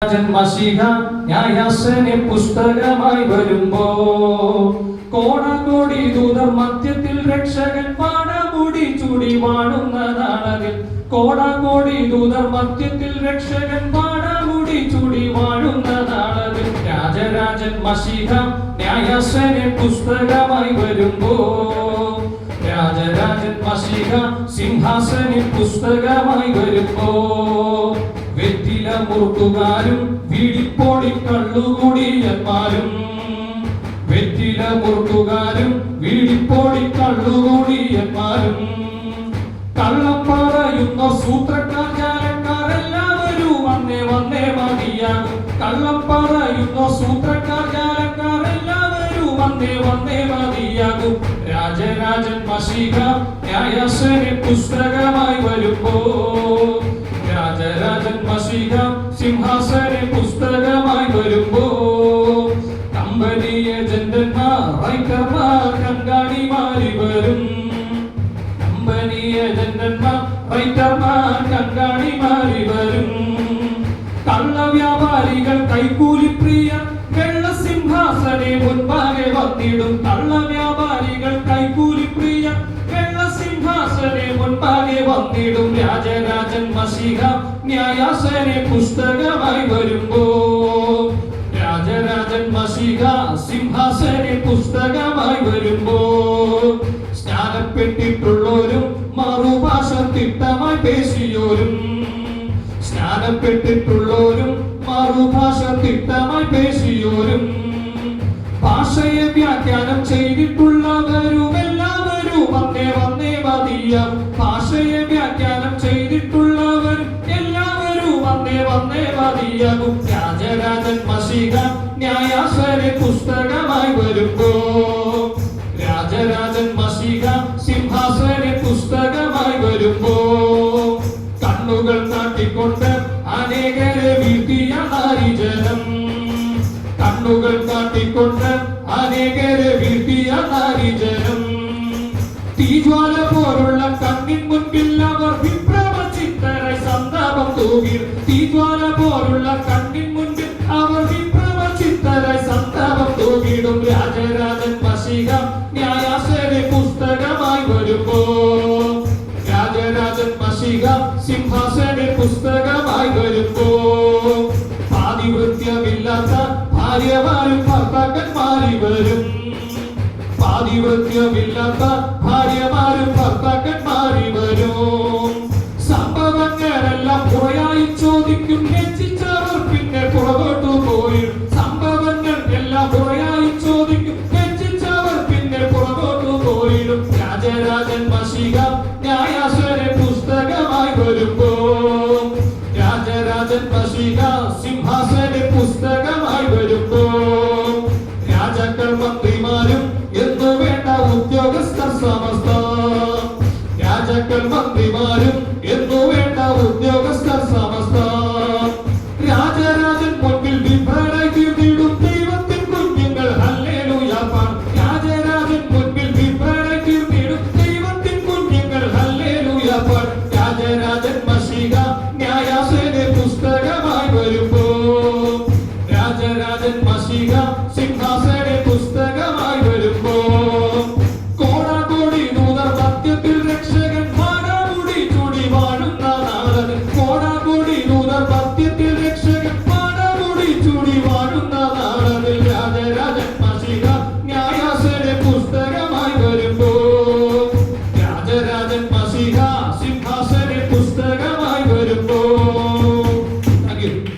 മശിഹ ന്യായാസന പുസ്തകമായി വരുമ്പോ കോടാകോടി ദൂതർ മധ്യത്തിൽ രക്ഷകൻ പാടമുടി ചൂടി വാഴുന്നതാണതിൽ. കോടാകോടി ദൂതർ മധ്യത്തിൽ രക്ഷകൻ പാടമുടി ചൂടി വാഴുന്നതാണതിൽ. രാജരാജൻ മശിഹ ന്യായാസന പുസ്തകമായി വരുമ്പോ രാജരാജൻ മശിഹ സിംഹാസന പുസ്തകമായി വരുമ്പോ വെറ്റില മുറുക്കുകാരും വീടിപ്പോടി കള്ളുകൂടിയന്മാരും വെറ്റില മുറുക്കുകാരും വീടിപ്പോടി കള്ളുകൂടിയന്മാരും കള്ളം പറയുന്ന സൂത്രക്കാർ ജാലക്കാർ എല്ലാവരും വന്നേ വന്നേ മതിയാകും. കള്ളം പറയുന്ന സൂത്രക്കാർ ജാലക്കാർ എല്ലാവരും വന്നേ വന്നേ മതിയാകും. രാജരാജൻ മശിഹ ന്യായാസന പുസ്തകമായി വരുമ്പോ രാജരാജൻ മശിഹ സിംഹാസന പുസ്തകമായി വരുമ്പോ കമ്പനി ഏജന്റന്മാർ റൈറ്റർമാർ കങ്കാണിമാരി വരും. കമ്പനി ഏജന്റന്മാർ റൈറ്റർമാർ കങ്കാണിമാരി വരും. കള്ളവ്യാപാരികൾ കൈക്കൂലിപ്രിയർ വെള്ളസിംഹാസനെ മുൻപാകെ വന്നിടും. കള്ളവ്യാപാരികൾ കൈക്കൂലിപ്രിയർ വെള്ളസിംഹാസനെ മുൻപാകെ വന്നിടും. രാജരാജൻ മശിഹ ന്യായാസന പുസ്തകമായി വരുമ്പോ രാജരാജൻ മശിഹ സിംഹാസന പുസ്തകമായി വരുമ്പോ സ്നാനപ്പെട്ടിട്ടുള്ളോരും മറുഭാഷ തിട്ടമായി പേശിയോരും സ്നാനപ്പെട്ടിട്ടുള്ളോരും മറുഭാഷ തിട്ടമായി പേശിയോരും ഭാഷയെ വ്യാഖ്യാനം ചെയ്തിട്ടുള്ളവരും എല്ലാവരും വന്നേ വന്നേ മതിയാം. ഭാഷയെ വ്യാഖ്യാനം ചെയ്തിട്ടുള്ളവർ എല്ലാവരും വന്നേ വന്നേ മതിയാകും. രാജരാജൻ മശിഹ ന്യായാസന പുസ്തകമായി വരുമ്പോ രാജരാജൻ മശിഹ സിംഹാസന പുസ്തകമായി വരുമ്പോ കണ്ണുകൾ കാട്ടിക്കൊണ്ട് അനേകരെ വീഴ്ത്തിയ നാരിജനം കണ്ണുകൾ കാട്ടിക്കൊണ്ട് അനേകരെ വീഴ്ത്തിയ നാരിജനം തീജ്വാല പോലുള്ള കണ്ണിൻ മുൻപിൽ അവർ വിപ്രവചിത്തരായി സന്താപം തൂകി. തീജ്വാല പോലുള്ള കണ്ണിൻ മുൻപിൽ അവർ വിപ്രവചിത്തരായി സന്താപം തൂകിടും. രാജരാജൻ മശിഹ ന്യായാസന പുസ്തകമായി വരുമ്പോ രാജരാജൻ മശിഹ സിംഹാസന പുസ്തകമായി വരുമ്പോ പാതിവൃത്യമില്ലാത്ത ഭാര്യമാരും ഭർത്താക്കന്മാരി വരും. പാതിവൃത്യമില്ലാത്ത ഭാര്യമാരും ഭർത്താക്കന്മാരി വരും. സംഭവങ്ങളെല്ലാം പുറയായി ചോദിക്കും രക്ഷിച്ചവർ പിന്നെ പുറകോട്ടു പോയി. സംഭവങ്ങൾ എല്ലാം പുറയായി ചോദിക്കും രക്ഷിച്ചവർ പിന്നെ പുറകോട്ടു പോയിടും. രാജരാജൻ മശിഹ ന്യായാസന പുസ്തകമായി വരുമ്പോ രാജരാജൻ മശിഹ സിംഹാസന പുസ്തകമായി വരുമ്പോ രാജാക്കൾ മന്ത്രിമാരും എന്നു വേണ്ട ഉദ്യോഗസ്ഥർ സമസ്ത രാജാക്കൾ മന്ത്രിമാരും എന്നു വേണ്ട ഉദ്യോഗസ്ഥർ സമസ്ത രാജരാജൻ മുൻപിൽ വിഭ്രാടായി തീർന്നിടും. ദൈവത്തിൻ കുഞ്ഞുങ്ങൾ ഹല്ലേലൂയ പാടും. രാജരാജൻ മുൻപിൽ വിഭ്രാടായി തീർന്നിടും. ദൈവത്തിൻ കുഞ്ഞുങ്ങൾ ഹല്ലേലൂയ പാടും. രാജരാജൻ മശിഹ ന്യായാസന പുസ്തകമായി വരുമ്പോ രാജരാജൻ മശിഹ സിംഹാസന പുസ്തകമായി വരുമ്പോ കോടാകോടി ദൂതർ മധ്യത്തിൽ രക്ഷകൻ പാടമുടി ചൂടി വാഴുന്ന നാളതിൽ. കോടാകോടി ദൂതർ മധ്യത്തിൽ രക്ഷകൻ പാടമുടി ചൂടി വാഴുന്ന നാളതിൽ. രാജരാജൻ